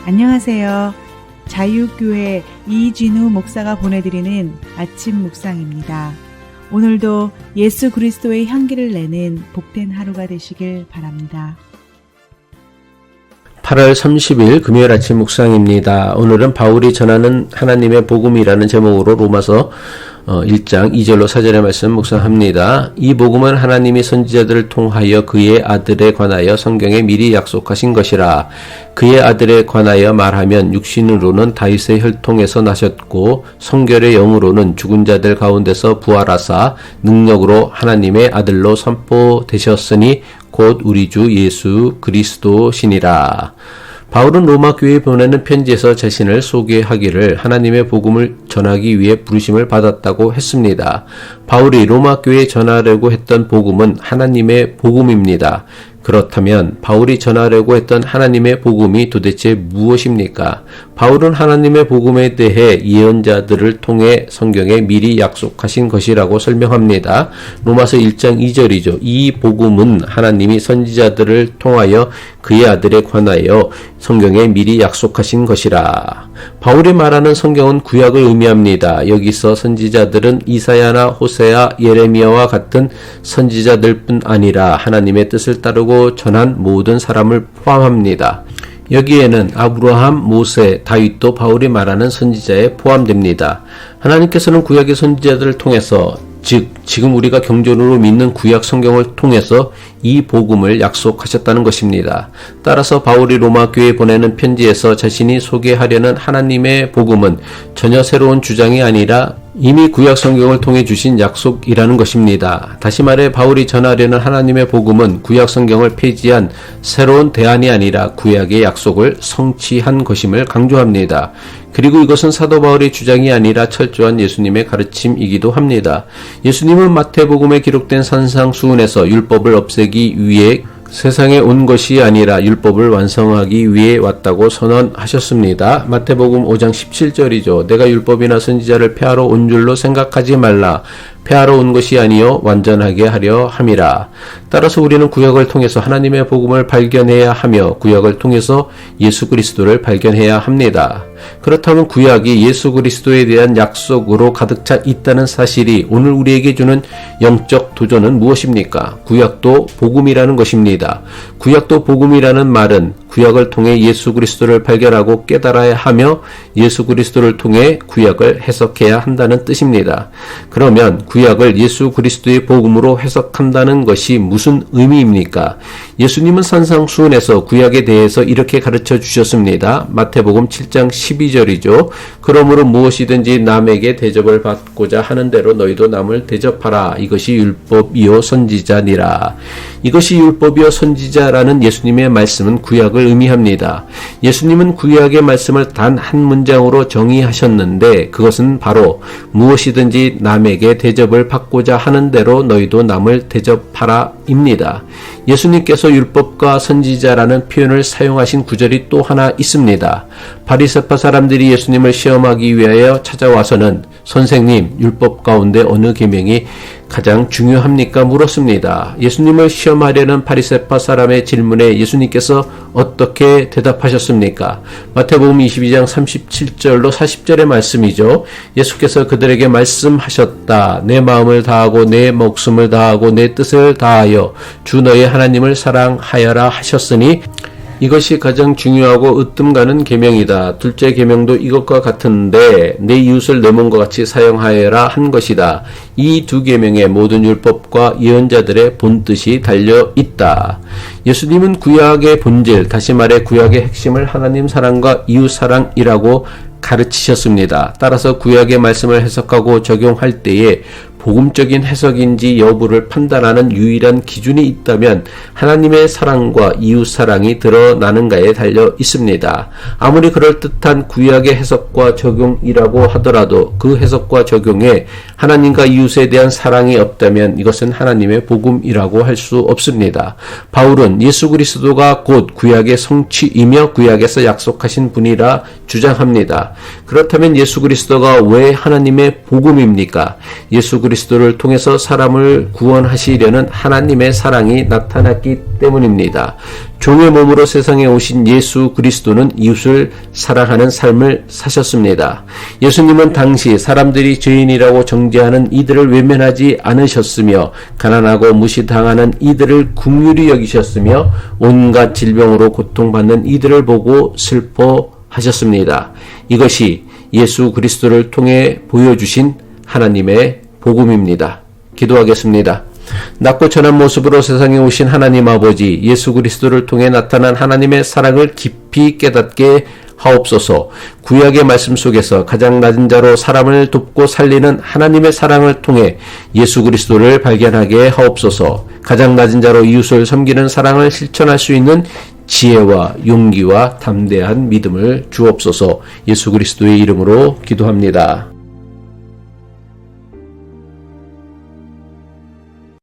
안녕하세요. 자유교회 이진우 목사가 보내드리는 아침 묵상입니다. 오늘도 예수 그리스도의 향기를 내는 복된 하루가 되시길 바랍니다. 8월 30일 금요일 아침 묵상입니다. 오늘은 바울이 전하는 하나님의 복음이라는 제목으로 로마서 1장 2절로 4절의 말씀 묵상합니다. 이 복음은 하나님이 선지자들을 통하여 그의 아들에 관하여 성경에 미리 약속하신 것이라. 그의 아들에 관하여 말하면 육신으로는 다윗의 혈통에서 나셨고 성결의 영으로는 죽은 자들 가운데서 부활하사 능력으로 하나님의 아들로 선포되셨으니 곧 우리 주 예수 그리스도시니라. 바울은 로마 교회에 보내는 편지에서 자신을 소개하기를 하나님의 복음을 전하기 위해 부르심을 받았다고 했습니다. 바울이 로마 교회에 전하려고 했던 복음은 하나님의 복음입니다. 그렇다면 바울이 전하려고 했던 하나님의 복음이 도대체 무엇입니까? 바울은 하나님의 복음에 대해 예언자들을 통해 성경에 미리 약속하신 것이라고 설명합니다. 로마서 1장 2절이죠. 이 복음은 하나님이 선지자들을 통하여 그의 아들에 관하여 성경에 미리 약속하신 것이라. 바울이 말하는 성경은 구약을 의미합니다. 여기서 선지자들은 이사야나 호세아, 예레미야와 같은 선지자들뿐 아니라 하나님의 뜻을 따르고 전한 모든 사람을 포함합니다. 여기에는 아브라함, 모세, 다윗도 바울이 말하는 선지자에 포함됩니다. 하나님께서는 구약의 선지자들을 통해서 즉 지금 우리가 경전으로 믿는 구약 성경을 통해서 이 복음을 약속하셨다는 것입니다. 따라서 바울이 로마 교회에 보내는 편지에서 자신이 소개하려는 하나님의 복음은 전혀 새로운 주장이 아니라 이미 구약 성경을 통해 주신 약속이라는 것입니다. 다시 말해 바울이 전하려는 하나님의 복음은 구약 성경을 폐지한 새로운 대안이 아니라 구약의 약속을 성취한 것임을 강조합니다. 그리고 이것은 사도 바울의 주장이 아니라 철저한 예수님의 가르침이기도 합니다. 예수님은 마태복음에 기록된 산상수훈에서 율법을 없애기 위해 세상에 온 것이 아니라 율법을 완성하기 위해 왔다고 선언하셨습니다. 마태복음 5장 17절이죠. 내가 율법이나 선지자를 폐하러 온 줄로 생각하지 말라. 폐하러 온 것이 아니요 완전하게 하려 함이라. 따라서 우리는 구약을 통해서 하나님의 복음을 발견해야 하며 구약을 통해서 예수 그리스도를 발견해야 합니다. 그렇다면 구약이 예수 그리스도에 대한 약속으로 가득 차 있다는 사실이 오늘 우리에게 주는 영적 도전은 무엇입니까? 구약도 복음이라는 것입니다. 구약도 복음이라는 말은 구약을 통해 예수 그리스도를 발견하고 깨달아야 하며 예수 그리스도를 통해 구약을 해석해야 한다는 뜻입니다. 그러면 구약을 예수 그리스도의 복음으로 해석한다는 것이 무슨 의미입니까? 예수님은 산상수훈에서 구약에 대해서 이렇게 가르쳐 주셨습니다. 마태복음 7장 12절이죠. 그러므로 무엇이든지 남에게 대접을 받고자 하는 대로 너희도 남을 대접하라. 이것이 율법이요 선지자니라. 이것이 율법이요 선지자라는 예수님의 말씀은 구약을 의미합니다. 예수님은 구약의 말씀을 단 한 문장으로 정의하셨는데 그것은 바로 무엇이든지 남에게 대접을 받고자 하는 대로 너희도 남을 대접하라 입니다. 예수님께서 율법과 선지자라는 표현을 사용하신 구절이 또 하나 있습니다. 바리새파 사람들이 예수님을 시험하기 위하여 찾아와서는 선생님, 율법 가운데 어느 계명이 가장 중요합니까? 물었습니다. 예수님을 시험하려는 바리새파 사람의 질문에 예수님께서 어떻게 대답하셨습니까? 마태복음 22장 37절로 40절의 말씀이죠. 예수께서 그들에게 말씀하셨다. 내 마음을 다하고 내 목숨을 다하고 내 뜻을 다하여 주 너의 하나님을 사랑하여라 하셨으니 이것이 가장 중요하고 으뜸가는 계명이다. 둘째 계명도 이것과 같은데 내 이웃을 내 몸과 같이 사용하여라 한 것이다. 이 두 계명의 모든 율법과 예언자들의 본뜻이 달려 있다. 예수님은 구약의 본질, 다시 말해 구약의 핵심을 하나님 사랑과 이웃 사랑이라고 가르치셨습니다. 따라서 구약의 말씀을 해석하고 적용할 때에 복음적인 해석인지 여부를 판단하는 유일한 기준이 있다면 하나님의 사랑과 이웃 사랑이 드러나는가에 달려 있습니다. 아무리 그럴듯한 구약의 해석과 적용이라고 하더라도 그 해석과 적용에 하나님과 이웃에 대한 사랑이 없다면 이것은 하나님의 복음이라고 할 수 없습니다. 바울은 예수 그리스도가 곧 구약의 성취이며 구약에서 약속하신 분이라 주장합니다. 그렇다면 예수 그리스도가 왜 하나님의 복음입니까? 예수 그리스도를 통해서 사람을 구원하시려는 하나님의 사랑이 나타났기 때문입니다. 종의 몸으로 세상에 오신 예수 그리스도는 이웃을 사랑하는 삶을 사셨습니다. 예수님은 당시 사람들이 죄인이라고 정죄하는 이들을 외면하지 않으셨으며 가난하고 무시당하는 이들을 긍휼히 여기셨으며 온갖 질병으로 고통받는 이들을 보고 슬퍼하셨습니다. 이것이 예수 그리스도를 통해 보여주신 하나님의 복음입니다. 기도하겠습니다. 낮고 천한 모습으로 세상에 오신 하나님 아버지, 예수 그리스도를 통해 나타난 하나님의 사랑을 깊이 깨닫게 하옵소서. 구약의 말씀 속에서 가장 낮은 자로 사람을 돕고 살리는 하나님의 사랑을 통해 예수 그리스도를 발견하게 하옵소서. 가장 낮은 자로 이웃을 섬기는 사랑을 실천할 수 있는 지혜와 용기와 담대한 믿음을 주옵소서. 예수 그리스도의 이름으로 기도합니다.